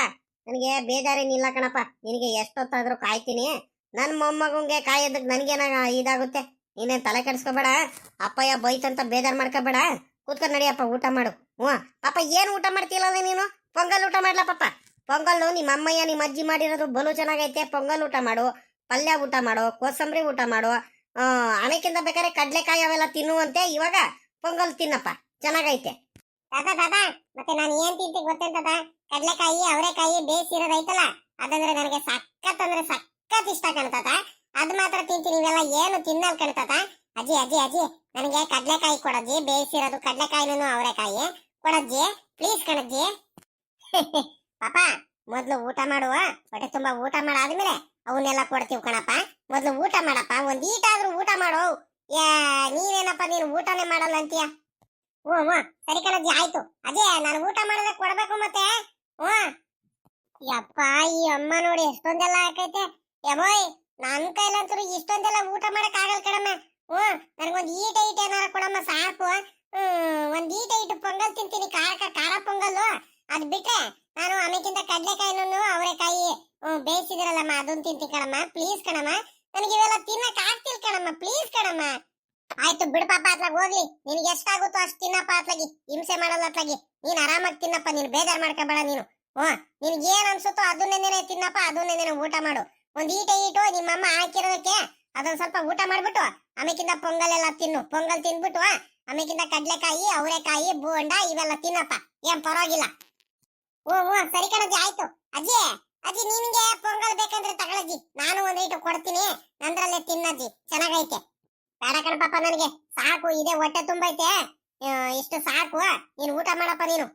ನನಗೆ ಬೇಜಾರೇನಿಲ್ಲ ಕಣಪ್ಪ. ನಿನಗೆ ಎಷ್ಟೊತ್ತಾದ್ರೂ ಕಾಯ್ತೀನಿ. ನನ್ನ ಮೊಮ್ಮಗಂಗೆ ಕಾಯೋದಕ್ಕೆ ನನಗೇನ ಇದಾಗುತ್ತೆ? ನೀನೇನು ತಲೆ ಕೆಡಿಸ್ಕೋಬೇಡ. ಅಪ್ಪಯ್ಯ ಬೈತಂತ ಬೇಜಾರು ಮಾಡ್ಕೋಬೇಡ. ಕೂತ್ಕೊಂಡು ನಡಿಯಪ್ಪ, ಊಟ ಮಾಡು. ಪಾಪ ಏನು ಊಟ ಮಾಡ್ತಿಲ್ಲ ನೀನು? ಪೊಂಗಲ್ ಊಟ ಮಾಡ್ಲಾ ಪಾಪ? ಪೊಂಗಲ್ಲು ನಿಮ್ಮ ಅಮ್ಮಯ್ಯ ನಿಮ್ಮ ಅಜ್ಜಿ ಮಾಡಿರೋದು ಬಲು ಚೆನ್ನಾಗೈತೆ. ಪೊಂಗಲ್ ಊಟ ಮಾಡು, ಪಲ್ಯ ಊಟ ಮಾಡು, ಕೋಸಂಬರಿ ಊಟ ಮಾಡು. ಆಮೇಕಿಂತ ಬೇಕಾದ್ರೆ ಕಡ್ಲೆಕಾಯಿ ಅವೆಲ್ಲ ತಿನ್ನುವಂತೆ. ಇವಾಗ ಪೊಂಗಲ್ ತಿನ್ನಪ್ಪ, ಚೆನ್ನಾಗೈತೆ. ತಾತ ಮತ್ತೆ ನಾನು ಏನ್ ತಿಂತೀನಿ ಗೊತ್ತೇಂತದ? ಕಡ್ಲೆಕಾಯಿ ಅವರೆಕಾಯಿ ಬೇಯಿಸಿರೋದೈತಲ್ಲ, ಅದಂದ್ರೆ ನನಗೆ ಸಖತ್ ಅಂದ್ರೆ ಸಖತ್ ಇಷ್ಟ ಕಣ್ತಾತ. ಅದ್ ಮಾತ್ರ ತಿಂತೀನಿ, ಇವೆಲ್ಲ ಏನು ತಿನ್ನಲ್ ಕಣ್ತಾತ. ಅಜ್ಜಿ ನನಗೆ ಕಡ್ಲೆಕಾಯಿ ಕೊಡಜ್ಜಿ, ಬೇಯಿಸಿರೋದು ಕಡ್ಲೆಕಾಯಿನೂ ಅವರೆಕಾಯಿ ಕೊಡಜ್ಜಿ, ಪ್ಲೀಸ್ ಕಣಜ್ಜಿ. ಪಾಪ ಮೊದ್ಲು ಊಟ ಮಾಡುವ, ಹೊಟ್ಟೆ ತುಂಬಾ ಊಟ ಮಾಡಾದ್ಮೇಲೆ ಅವನ್ನೆಲ್ಲ ಕೊಡ್ತೀವಿ ಕಣಪ್ಪ. ಮೊದ್ಲು ಊಟ ಮಾಡಪ್ಪ, ಒಂದ್ ಈಟಾದ್ರೂ ಊಟ ಮಾಡೋ. ನೀನೇನಪ್ಪ, ನೀನು ಊಟನೇ ಮಾಡಲ್ಲ ಅಂತೀಯ? ಸರಿ ಕಣಜ್ಜಿ, ಆಯ್ತು. ಅಜ್ಜಿ ನಾನು ಊಟ ಮಾಡಿದ್ರೆ ಕೊಡ್ಬೇಕು ಮತ್ತೆ. ಯಪ್ಪ, ಈ ಅಮ್ಮ ನೋಡಿ ಎಷ್ಟೊಂದೆಲ್ಲ ಹಾಕೈತೆ. ಯಮೋಯ್, ನನ್ ಕೈಲಂತೂ ಇಷ್ಟೊಂದೆಲ್ಲ ಊಟ ಮಾಡಕ್ ಆಗಲ್ ಕಣಮ್ಮ. ನನಗೊಂದ್ ಈಟ ಏನಾರ ಕೊಡಮ್ಮ ಸಾಕು. ಒಂದ್ ಈಟ ಪೊಂಗಲ್ ತಿಂತೀನಿ, ಖಾರ ಪೊಂಗಲ್ಲು. ಅದ್ ಬಿಟ್ರೆ ನಾನು ಆಮೇಕಿಂತ ಕಡ್ಲೆಕಾಯಿನೂ ಅವರೆಕಾಯಿ ಬೇಯಿಸಿದಿರಲ್ಲಮ್ಮ ಅದನ್ನ ತಿಂತೀನಿ ಕಣಮ್ಮ. ಪ್ಲೀಸ್ ಕಣಮ್ಮ, ನನಗೆ ಇವೆಲ್ಲ ತಿನ್ನಕ್ ಆಗ್ತಿಲ್ಲ ಕಣಮ್ಮ. ಪ್ಲೀಸ್ ಕಣಮ್ಮ. ಆಯ್ತು ಬಿಡು ಪಾಪ, ಅತ್ಲಾಗ ಹೋಗ್ಲಿ. ನಿನ್ಗೆ ಎಷ್ಟಾಗುತ್ತೋ ಅಷ್ಟು ತಿನ್ನಪ್ಪ ಅತ್ಲಾಗಿ. ಹಿಂಸೆ ಮಾಡಲ್ಲ ಅತ್ಲಾಗಿ. ನೀನ್ ಆರಾಮಾಗಿ ತಿನ್ನಪ್ಪ, ನೀನು ಬೇಜಾರ್ ಮಾಡ್ಕೋಬೇಡ ನೀನು. ನಿನ್ಗೆ ಏನ್ ಅನ್ಸುತ್ತೋ ಅದನ್ನೇನೆ ತಿನ್ನಪ್ಪ, ಅದನ್ನೇನೆ ಊಟ ಮಾಡು. ಒಂದ್ ಈಟು ನಿಮ್ಮಮ್ಮ ಹಾಕಿರೋದಕ್ಕೆ ಅದೊಂದ್ ಸ್ವಲ್ಪ ಊಟ ಮಾಡ್ಬಿಟ್ಟು ಆಮೇಕಿಂದ ಪೊಂಗಲ್ ಎಲ್ಲ ತಿನ್ನು. ಪೊಂಗಲ್ ತಿನ್ಬಿಟ್ಟು ಆಮೇಕಿಂದ ಕಡ್ಲೆಕಾಯಿ ಅವರೆಕಾಯಿ ಬೋಂಡ ಇವೆಲ್ಲ ತಿನ್ನಪ್ಪ, ಏನ್ ಪರವಾಗಿಲ್ಲ. ಓ ಸರಿ ಕಣಜ್ಜಿ, ಆಯ್ತು. ಅಜ್ಜಿ ಅಜ್ಜಿ ನಿನ್ಗೆ ಪೊಂಗಲ್ ಬೇಕಂದ್ರೆ ತಗೊಳಜ್ಜಿ, ನಾನು ಒಂದ್ ಈಟು ಕೊಡ್ತೀನಿ, ನಂದ್ರಲ್ಲೇ ತಿನ್ನಜ್ಜಿ, ಚೆನ್ನಾಗೈತೆ. ಬೇಡ ಕಣ ಪಾಪ, ನನಗೆ ಸಾಕು, ಇದೇ ಹೊಟ್ಟೆ ತುಂಬೈತೆ, ಇಷ್ಟು ಸಾಕು. ನೀನು ಊಟ ಮಾಡಪ್ಪ ನೀನು.